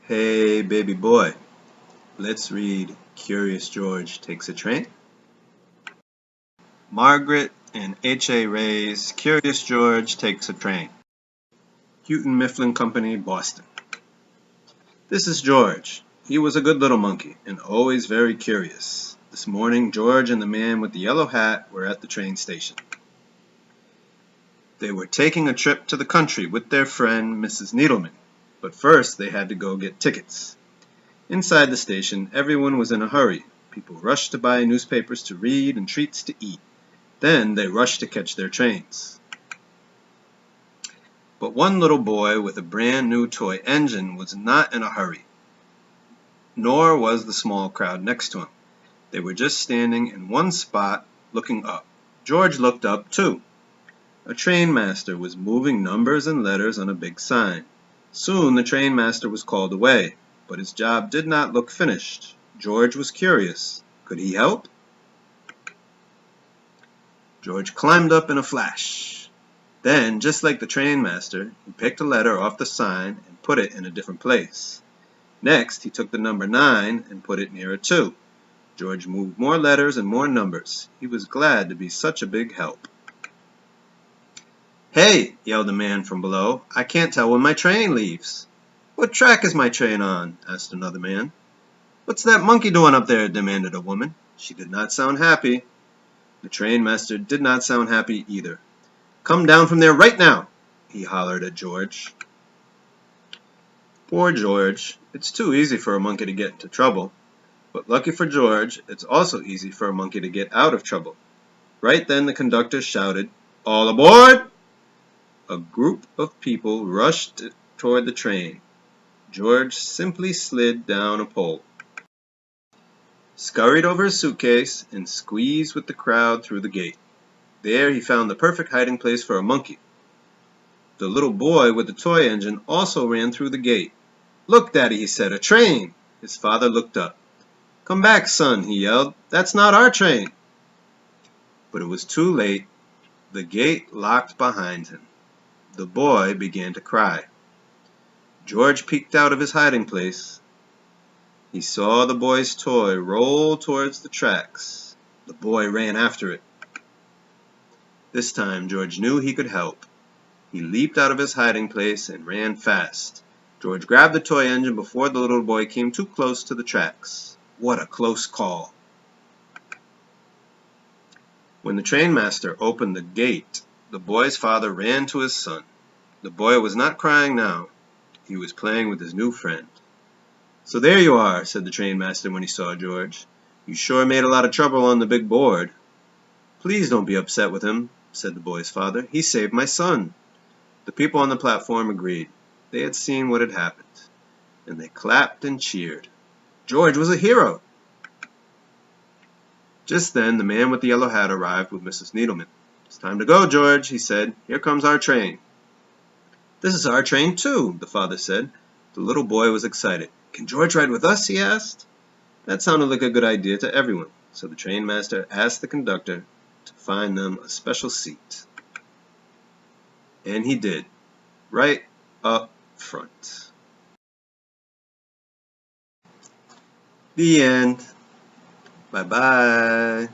Hey, baby boy, let's read Curious George Takes a Train. Margaret and H.A. Ray's Curious George Takes a Train. Houghton Mifflin Company, Boston. This is George. He was a good little monkey and always very curious. This morning, George and the man with the yellow hat were at the train station. They were taking a trip to the country with their friend, Mrs. Needleman, but first they had to go get tickets. Inside the station, everyone was in a hurry. People rushed to buy newspapers to read and treats to eat. Then they rushed to catch their trains. But one little boy with a brand new toy engine was not in a hurry, nor was the small crowd next to him. They were just standing in one spot, looking up. George looked up, too. A train master was moving numbers and letters on a big sign. Soon the train master was called away, but his job did not look finished. George was curious. Could he help? George climbed up in a flash. Then, just like the train master, he picked a letter off the sign and put it in a different place. Next, he took the number 9 and put it near a 2. George moved more letters and more numbers. He was glad to be such a big help. "Hey!" yelled a man from below. "I can't tell when my train leaves." "What track is my train on?" asked another man. "What's that monkey doing up there?" demanded a woman. She did not sound happy. The train master did not sound happy either. "Come down from there right now!" he hollered at George. Poor George. It's too easy for a monkey to get into trouble. But lucky for George, it's also easy for a monkey to get out of trouble. Right then the conductor shouted, "All aboard!" A group of people rushed toward the train. George simply slid down a pole, scurried over his suitcase, and squeezed with the crowd through the gate. There he found the perfect hiding place for a monkey. The little boy with the toy engine also ran through the gate. "Look, Daddy," he said, "a train!" His father looked up. "Come back, son," he yelled. "That's not our train." But it was too late. The gate locked behind him. The boy began to cry. George peeked out of his hiding place. He saw the boy's toy roll towards the tracks. The boy ran after it. This time George knew he could help. He leaped out of his hiding place and ran fast. George grabbed the toy engine before the little boy came too close to the tracks. What a close call! When the train master opened the gate, the boy's father ran to his son. The boy was not crying now. He was playing with his new friend. "So there you are," said the train master when he saw George. "You sure made a lot of trouble on the big board." "Please don't be upset with him," said the boy's father. "He saved my son." The people on the platform agreed. They had seen what had happened, and they clapped and cheered. George was a hero. Just then the man with the yellow hat arrived with Mrs. Needleman. "It's time to go, George," he said. "Here comes our train." "This is our train, too," the father said. The little boy was excited. "Can George ride with us?" he asked. That sounded like a good idea to everyone, so the train master asked the conductor to find them a special seat. And he did, right up front. The end. Bye-bye.